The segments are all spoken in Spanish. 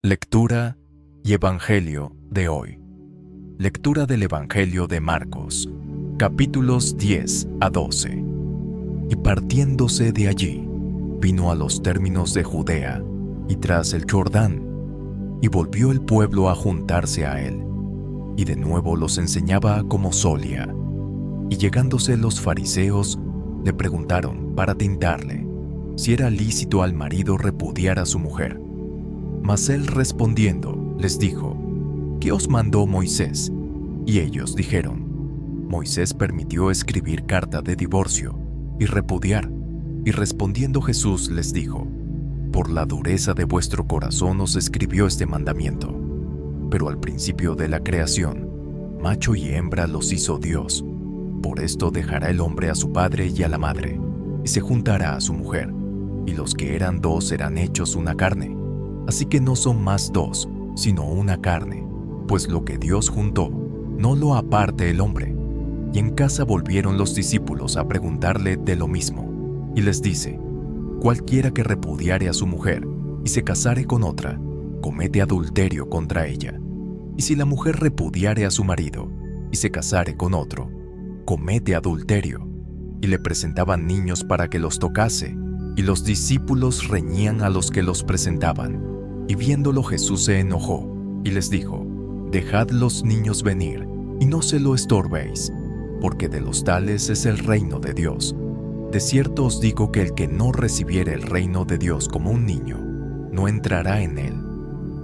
Lectura y Evangelio de hoy. Lectura del Evangelio de Marcos, capítulos 10 a 12. Y partiéndose de allí, vino a los términos de Judea y tras el Jordán, y volvió el pueblo a juntarse a él, y de nuevo los enseñaba como solía. Y llegándose los fariseos, le preguntaron para tentarle, si era lícito al marido repudiar a su mujer. Mas él respondiendo, les dijo, ¿qué os mandó Moisés? Y ellos dijeron, Moisés permitió escribir carta de divorcio y repudiar. Y respondiendo Jesús les dijo, por la dureza de vuestro corazón os escribió este mandamiento. Pero al principio de la creación, macho y hembra los hizo Dios. Por esto dejará el hombre a su padre y a la madre, y se juntará a su mujer, y los que eran dos serán hechos una carne. Así que no son más dos, sino una carne, pues lo que Dios juntó, no lo aparte el hombre. Y en casa volvieron los discípulos a preguntarle de lo mismo, y les dice, cualquiera que repudiare a su mujer y se casare con otra, comete adulterio contra ella. Y si la mujer repudiare a su marido y se casare con otro, comete adulterio. Y le presentaban niños para que los tocase, y los discípulos reñían a los que los presentaban. Y viéndolo Jesús se enojó, y les dijo, dejad los niños venir, y no se lo estorbéis, porque de los tales es el reino de Dios. De cierto os digo que el que no recibiere el reino de Dios como un niño, no entrará en él.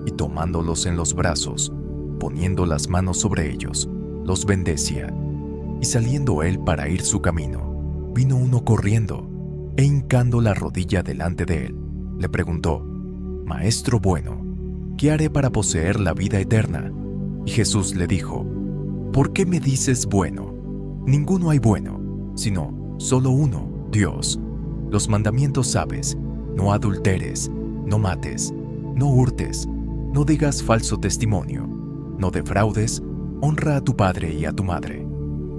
Y tomándolos en los brazos, poniendo las manos sobre ellos, los bendecía. Y saliendo él para ir su camino, vino uno corriendo, e hincando la rodilla delante de él, le preguntó, Maestro bueno, ¿qué haré para poseer la vida eterna? Y Jesús le dijo, ¿por qué me dices bueno? Ninguno hay bueno, sino solo uno, Dios. Los mandamientos sabes, no adulteres, no mates, no hurtes, no digas falso testimonio, no defraudes, honra a tu padre y a tu madre.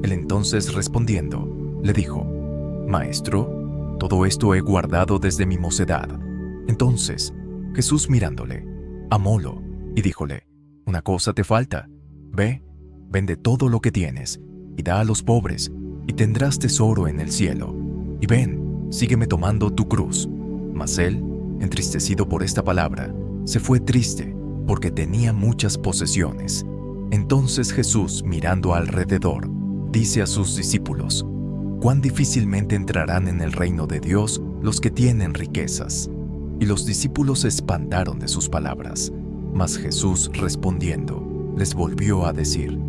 Él entonces respondiendo, le dijo, Maestro, todo esto he guardado desde mi mocedad. Entonces, Jesús mirándole, amólo, y díjole, una cosa te falta, ve, vende todo lo que tienes, y da a los pobres, y tendrás tesoro en el cielo, y ven, sígueme tomando tu cruz. Mas él, entristecido por esta palabra, se fue triste, porque tenía muchas posesiones. Entonces Jesús, mirando alrededor, dice a sus discípulos, cuán difícilmente entrarán en el reino de Dios los que tienen riquezas. Y los discípulos se espantaron de sus palabras. Mas Jesús respondiendo, les volvió a decir,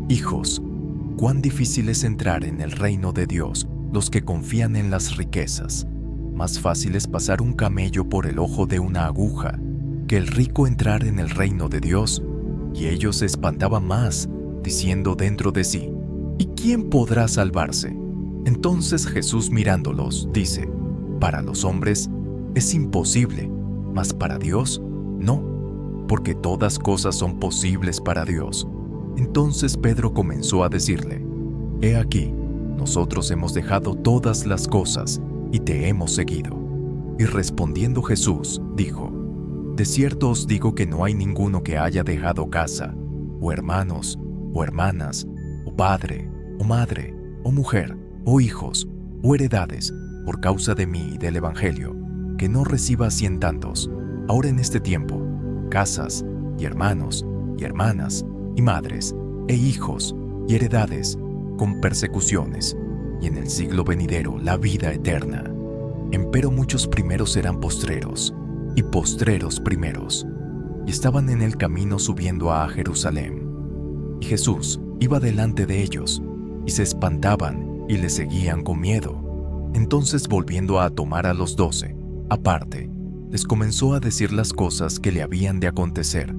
hijos, cuán difícil es entrar en el reino de Dios los que confían en las riquezas. Más fácil es pasar un camello por el ojo de una aguja, que el rico entrar en el reino de Dios. Y ellos se espantaban más, diciendo dentro de sí, ¿y quién podrá salvarse? Entonces Jesús mirándolos, dice, para los hombres es imposible, mas para Dios, no, porque todas cosas son posibles para Dios. Entonces Pedro comenzó a decirle, he aquí, nosotros hemos dejado todas las cosas y te hemos seguido. Y respondiendo Jesús, dijo, de cierto os digo que no hay ninguno que haya dejado casa, o hermanos, o hermanas, o padre, o madre, o mujer, o hijos, o heredades, por causa de mí y del Evangelio, que no reciba cien tantos, ahora en este tiempo, casas, y hermanos, y hermanas, y madres, e hijos, y heredades, con persecuciones, y en el siglo venidero la vida eterna. Empero muchos primeros serán postreros, y postreros primeros. Y estaban en el camino subiendo a Jerusalén. Y Jesús iba delante de ellos, y se espantaban, y le seguían con miedo. Entonces volviendo a tomar a los 12, aparte, les comenzó a decir las cosas que le habían de acontecer.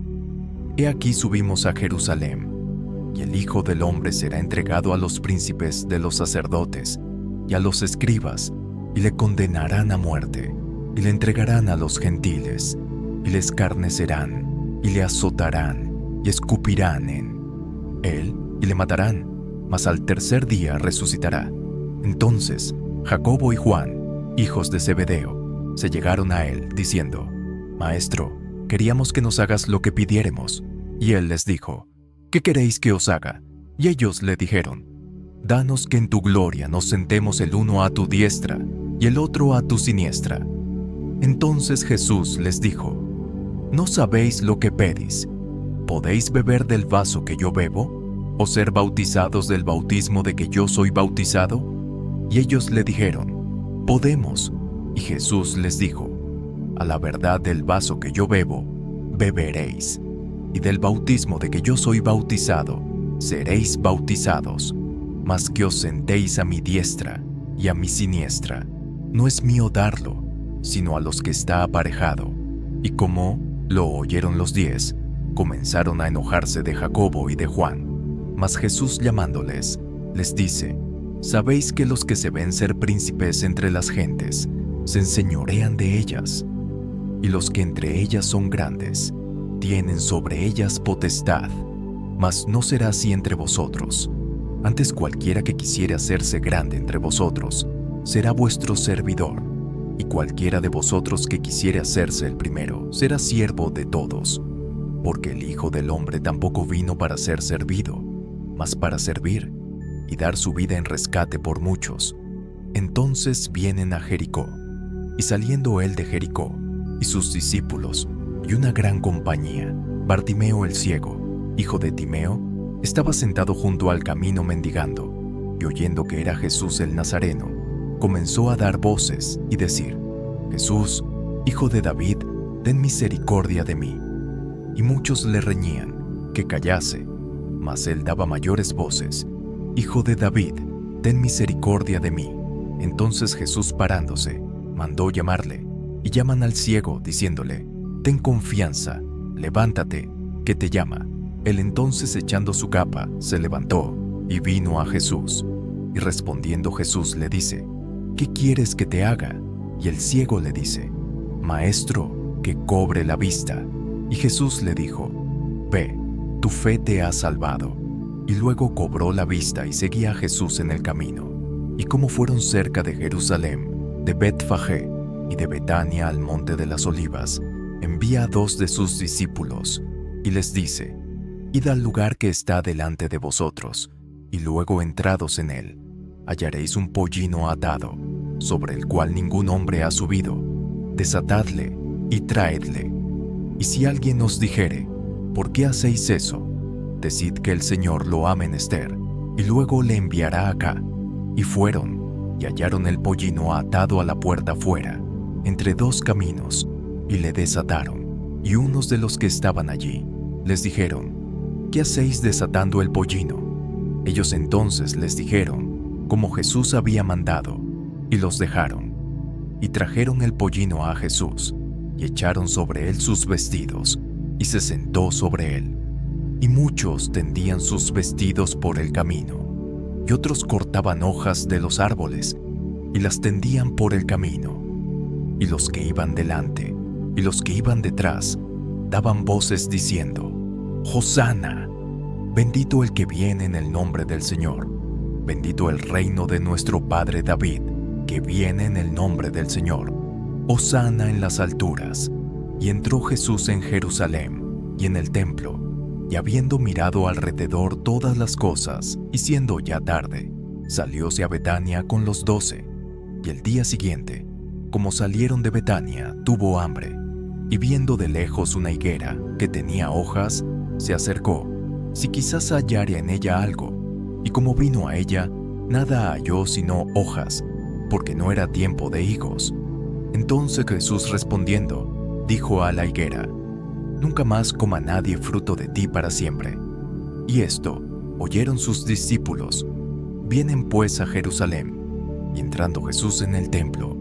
He aquí subimos a Jerusalén, y el Hijo del Hombre será entregado a los príncipes de los sacerdotes y a los escribas, y le condenarán a muerte, y le entregarán a los gentiles, y le escarnecerán, y le azotarán, y escupirán en él, y le matarán, mas al tercer día resucitará. Entonces Jacobo y Juan, hijos de Zebedeo, se llegaron a él, diciendo, Maestro, queríamos que nos hagas lo que pidiéremos. Y él les dijo, ¿qué queréis que os haga? Y ellos le dijeron, danos que en tu gloria nos sentemos el uno a tu diestra y el otro a tu siniestra. Entonces Jesús les dijo, ¿no sabéis lo que pedís? ¿Podéis beber del vaso que yo bebo? ¿O ser bautizados del bautismo de que yo soy bautizado? Y ellos le dijeron, podemos. Y Jesús les dijo, a la verdad del vaso que yo bebo, beberéis, y del bautismo de que yo soy bautizado, seréis bautizados, mas que os sentéis a mi diestra y a mi siniestra, no es mío darlo, sino a los que está aparejado. Y como lo oyeron los 10, comenzaron a enojarse de Jacobo y de Juan. Mas Jesús llamándoles, les dice, ¿sabéis que los que se ven ser príncipes entre las gentes, se enseñorean de ellas? Y los que entre ellas son grandes, tienen sobre ellas potestad. Mas no será así entre vosotros. Antes cualquiera que quisiere hacerse grande entre vosotros, será vuestro servidor. Y cualquiera de vosotros que quisiere hacerse el primero, será siervo de todos. Porque el Hijo del Hombre tampoco vino para ser servido, mas para servir, y dar su vida en rescate por muchos. Entonces vienen a Jericó. Y saliendo él de Jericó, y sus discípulos, y una gran compañía, Bartimeo el ciego, hijo de Timeo, estaba sentado junto al camino mendigando, y oyendo que era Jesús el Nazareno, comenzó a dar voces y decir, Jesús, hijo de David, ten misericordia de mí. Y muchos le reñían, que callase, mas él daba mayores voces, Hijo de David, ten misericordia de mí. Entonces Jesús parándose, mandó llamarle, y llaman al ciego, diciéndole, ten confianza, levántate, que te llama. Él entonces echando su capa, se levantó, y vino a Jesús. Y respondiendo Jesús le dice, ¿qué quieres que te haga? Y el ciego le dice, Maestro, que cobre la vista. Y Jesús le dijo, ve, tu fe te ha salvado. Y luego cobró la vista y seguía a Jesús en el camino. Y como fueron cerca de Jerusalén, de Betfagé y de Betania al monte de las Olivas, envía a 2 de sus discípulos, y les dice, id al lugar que está delante de vosotros, y luego entrados en él, hallaréis un pollino atado, sobre el cual ningún hombre ha subido. Desatadle y traedle. Y si alguien os dijere, ¿por qué hacéis eso? Decid que el Señor lo ha menester, y luego le enviará acá. Y fueron, y hallaron el pollino atado a la puerta fuera, entre 2 caminos, y le desataron. Y unos de los que estaban allí, les dijeron, ¿qué hacéis desatando el pollino? Ellos entonces les dijeron, como Jesús había mandado, y los dejaron. Y trajeron el pollino a Jesús, y echaron sobre él sus vestidos, y se sentó sobre él. Y muchos tendían sus vestidos por el camino, y otros cortaban hojas de los árboles, y las tendían por el camino. Y los que iban delante, y los que iban detrás, daban voces diciendo, Hosana, bendito el que viene en el nombre del Señor, bendito el reino de nuestro Padre David, que viene en el nombre del Señor, Hosana en las alturas. Y entró Jesús en Jerusalén, y en el templo, y habiendo mirado alrededor todas las cosas, y siendo ya tarde, salióse a Betania con los 12. Y el día siguiente, como salieron de Betania, tuvo hambre, y viendo de lejos una higuera que tenía hojas, se acercó, si quizás hallare en ella algo, y como vino a ella, nada halló sino hojas, porque no era tiempo de higos. Entonces Jesús respondiendo, dijo a la higuera, nunca más coma nadie fruto de ti para siempre. Y esto oyeron sus discípulos. Vienen pues a Jerusalén, y entrando Jesús en el templo,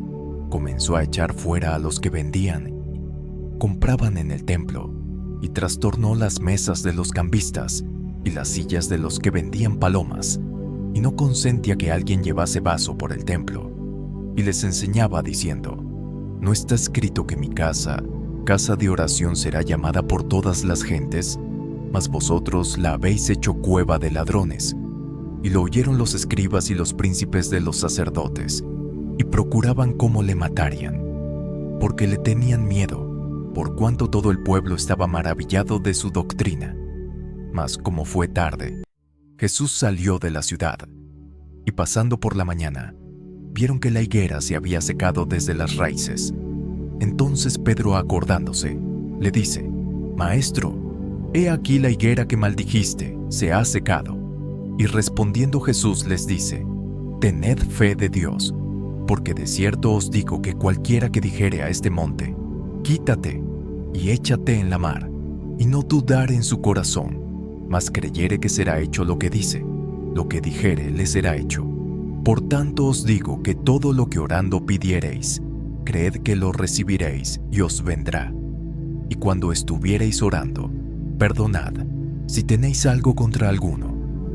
comenzó a echar fuera a los que vendían, compraban en el templo, y trastornó las mesas de los cambistas y las sillas de los que vendían palomas, y no consentía que alguien llevase vaso por el templo. Y les enseñaba diciendo, ¿no está escrito que mi casa de oración será llamada por todas las gentes? Mas vosotros la habéis hecho cueva de ladrones. Y lo oyeron los escribas y los príncipes de los sacerdotes, y procuraban cómo le matarían, porque le tenían miedo, por cuanto todo el pueblo estaba maravillado de su doctrina. Mas como fue tarde, Jesús salió de la ciudad, y pasando por la mañana, vieron que la higuera se había secado desde las raíces. Entonces Pedro, acordándose, le dice: Maestro, he aquí la higuera que maldijiste se ha secado. Y respondiendo Jesús les dice: Tened fe de Dios, porque de cierto os digo que cualquiera que dijere a este monte: Quítate y échate en la mar, y no dudare en su corazón, mas creyere que será hecho lo que dice, lo que dijere le será hecho. Por tanto os digo que todo lo que orando pidiereis, creed que lo recibiréis y os vendrá. Y cuando estuviereis orando, perdonad, si tenéis algo contra alguno,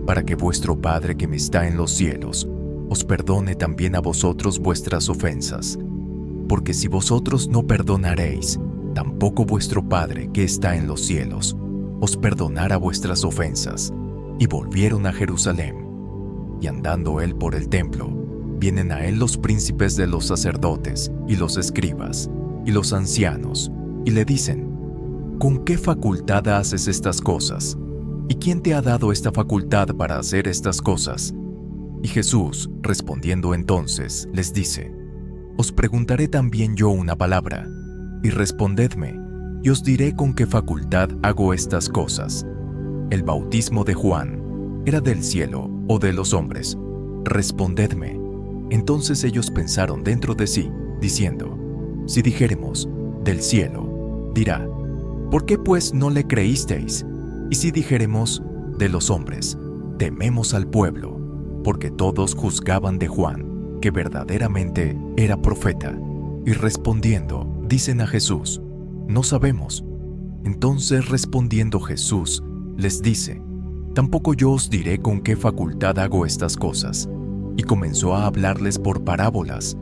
para que vuestro Padre que me está en los cielos, os perdone también a vosotros vuestras ofensas. Porque si vosotros no perdonaréis, tampoco vuestro Padre que está en los cielos os perdonará vuestras ofensas. Y volvieron a Jerusalén. Y andando él por el templo, vienen a él los príncipes de los sacerdotes, y los escribas, y los ancianos, y le dicen: ¿Con qué facultad haces estas cosas? ¿Y quién te ha dado esta facultad para hacer estas cosas? Y Jesús, respondiendo entonces, les dice: Os preguntaré también yo una palabra, y respondedme, y os diré con qué facultad hago estas cosas. ¿El bautismo de Juan era del cielo o de los hombres? Respondedme. Entonces ellos pensaron dentro de sí, diciendo: Si dijéremos, del cielo, dirá: ¿Por qué pues no le creísteis? Y si dijéremos, de los hombres, tememos al pueblo, porque todos juzgaban de Juan, que verdaderamente era profeta. Y respondiendo, dicen a Jesús: No sabemos. Entonces respondiendo Jesús, les dice: Tampoco yo os diré con qué facultad hago estas cosas. Y comenzó a hablarles por parábolas.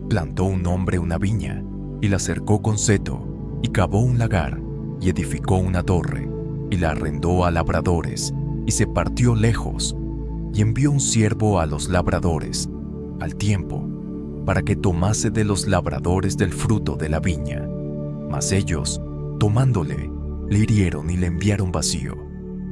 Plantó un hombre una viña, y la cercó con seto, y cavó un lagar, y edificó una torre, y la arrendó a labradores, y se partió lejos, y envió un siervo a los labradores, al tiempo, para que tomase de los labradores del fruto de la viña. Mas ellos, tomándole, le hirieron y le enviaron vacío.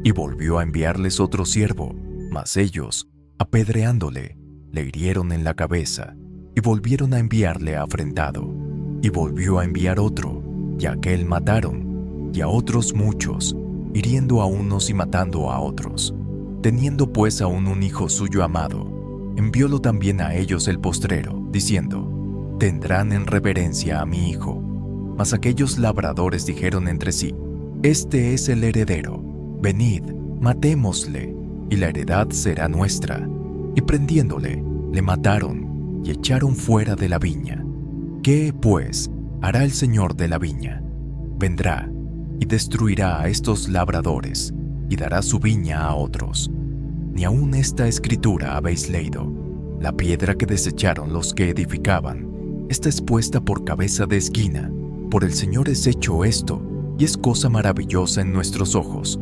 Y volvió a enviarles otro siervo, mas ellos, apedreándole, le hirieron en la cabeza, y volvieron a enviarle afrentado. Y volvió a enviar otro, y a aquel mataron, y a otros muchos, hiriendo a unos y matando a otros. Teniendo pues aún un hijo suyo amado, enviólo también a ellos el postrero, diciendo: Tendrán en reverencia a mi hijo. Mas aquellos labradores dijeron entre sí: Este es el heredero, venid, matémosle, y la heredad será nuestra. Y prendiéndole, le mataron, y echaron fuera de la viña. ¿Qué, pues, hará el señor de la viña? Vendrá, y destruirá a estos labradores, y dará su viña a otros. Ni aun esta escritura habéis leído: La piedra que desecharon los que edificaban, está expuesta por cabeza de esquina. Por el Señor es hecho esto, y es cosa maravillosa en nuestros ojos.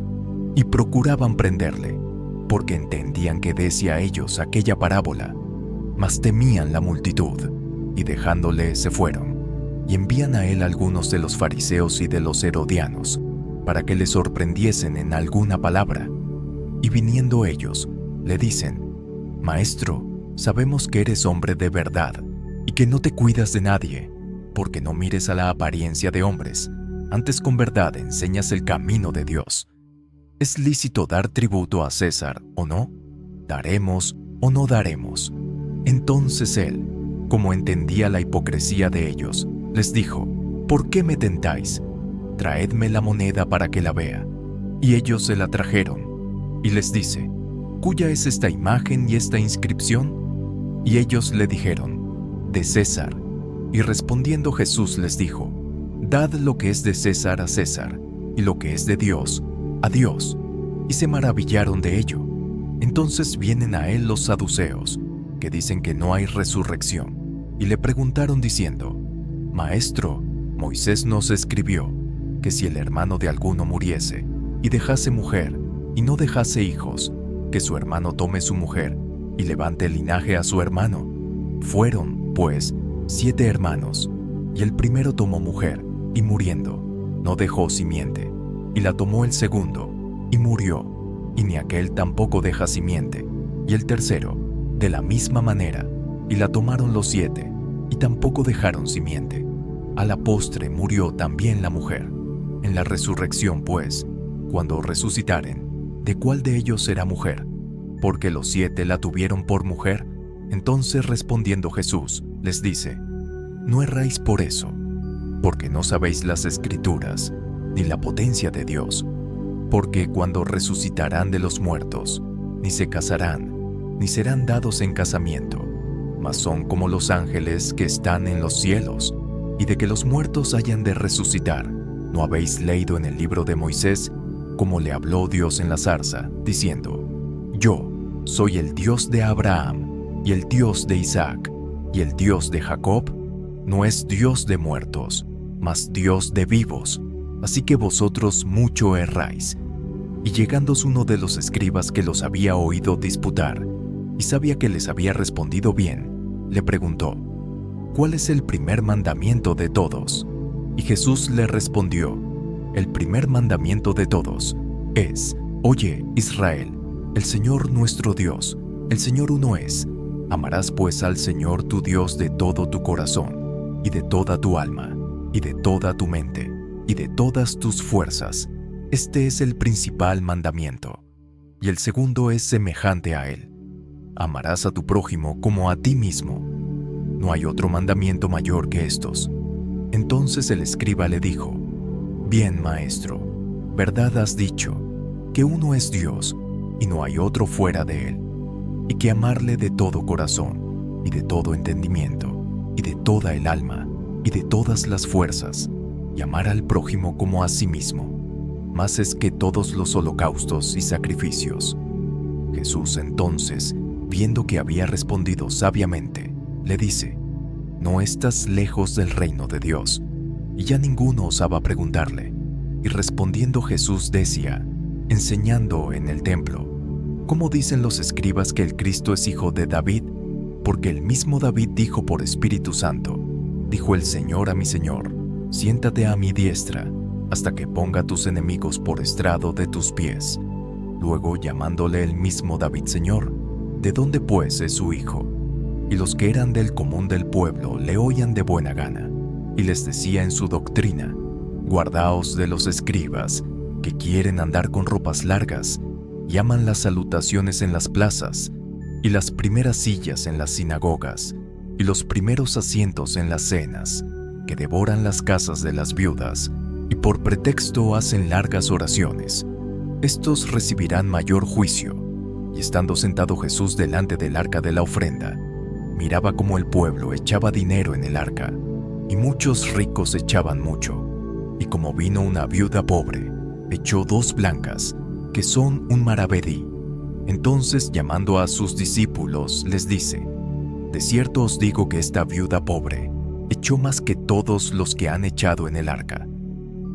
Y procuraban prenderle, porque entendían que decía a ellos aquella parábola. Mas temían la multitud, y dejándole se fueron. Y envían a él algunos de los fariseos y de los herodianos, para que le sorprendiesen en alguna palabra. Y viniendo ellos, le dicen: Maestro, sabemos que eres hombre de verdad, y que no te cuidas de nadie, porque no mires a la apariencia de hombres, antes con verdad enseñas el camino de Dios. ¿Es lícito dar tributo a César o no? ¿Daremos o no daremos? Entonces él, como entendía la hipocresía de ellos, les dijo: ¿Por qué me tentáis? Traedme la moneda para que la vea. Y ellos se la trajeron. Y les dice: ¿Cuya es esta imagen y esta inscripción? Y ellos le dijeron: De César. Y respondiendo Jesús les dijo: Dad lo que es de César a César, y lo que es de Dios a Dios. Y se maravillaron de ello. Entonces vienen a él los saduceos, que dicen que no hay resurrección, y le preguntaron diciendo: Maestro, Moisés nos escribió que si el hermano de alguno muriese, y dejase mujer, y no dejase hijos, que su hermano tome su mujer, y levante linaje a su hermano. Fueron, pues, 7 hermanos, y el primero tomó mujer, y muriendo, no dejó simiente. Y la tomó el segundo, y murió, y ni aquel tampoco deja simiente. Y el tercero, de la misma manera, y la tomaron los 7, y tampoco dejaron simiente. A la postre murió también la mujer. En la resurrección, pues, cuando resucitaren, ¿de cuál de ellos será mujer? Porque los 7 la tuvieron por mujer. Entonces respondiendo Jesús, les dice: no erráis por eso, porque no sabéis las Escrituras, ni la potencia de Dios. Porque cuando resucitarán de los muertos, ni se casarán, ni serán dados en casamiento, mas son como los ángeles que están en los cielos. Y de que los muertos hayan de resucitar, ¿no habéis leído en el libro de Moisés cómo le habló Dios en la zarza, diciendo: yo soy el Dios de Abraham, y el Dios de Isaac, y el Dios de Jacob? No es Dios de muertos, mas Dios de vivos. Así que vosotros mucho erráis. Y llegándose uno de los escribas que los había oído disputar, y sabía que les había respondido bien, le preguntó: ¿cuál es el primer mandamiento de todos? Y Jesús le respondió: el primer mandamiento de todos es: oye, Israel, el Señor nuestro Dios, el Señor uno es. Amarás pues al Señor tu Dios de todo tu corazón, y de toda tu alma, y de toda tu mente, y de todas tus fuerzas. Este es el principal mandamiento. Y el segundo es semejante a él: amarás a tu prójimo como a ti mismo. No hay otro mandamiento mayor que estos. Entonces el escriba le dijo: bien, maestro, verdad has dicho, que uno es Dios, y no hay otro fuera de él, y que amarle de todo corazón, y de todo entendimiento, y de toda el alma, y de todas las fuerzas, y amar al prójimo como a sí mismo, más es que todos los holocaustos y sacrificios. Jesús entonces, viendo que había respondido sabiamente, le dice: no estás lejos del reino de Dios. Y ya ninguno osaba preguntarle. Y respondiendo Jesús decía, enseñando en el templo: ¿cómo dicen los escribas que el Cristo es hijo de David? Porque el mismo David dijo por Espíritu Santo: dijo el Señor a mi Señor: siéntate a mi diestra, hasta que ponga a tus enemigos por estrado de tus pies. Luego, llamándole el mismo David Señor, ¿de dónde pues es su hijo? Y los que eran del común del pueblo le oían de buena gana, y les decía en su doctrina: guardaos de los escribas, que quieren andar con ropas largas, y aman las salutaciones en las plazas, y las primeras sillas en las sinagogas, y los primeros asientos en las cenas, que devoran las casas de las viudas, y por pretexto hacen largas oraciones. Estos recibirán mayor juicio. Y estando sentado Jesús delante del arca de la ofrenda, miraba cómo el pueblo echaba dinero en el arca, y muchos ricos echaban mucho. Y como vino una viuda pobre, echó 2 blancas, que son un maravedí. Entonces, llamando a sus discípulos, les dice: de cierto os digo que esta viuda pobre echó más que todos los que han echado en el arca,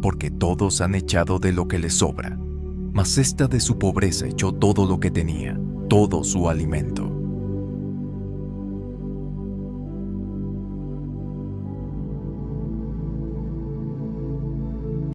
porque todos han echado de lo que les sobra, mas esta de su pobreza echó todo lo que tenía, todo su alimento.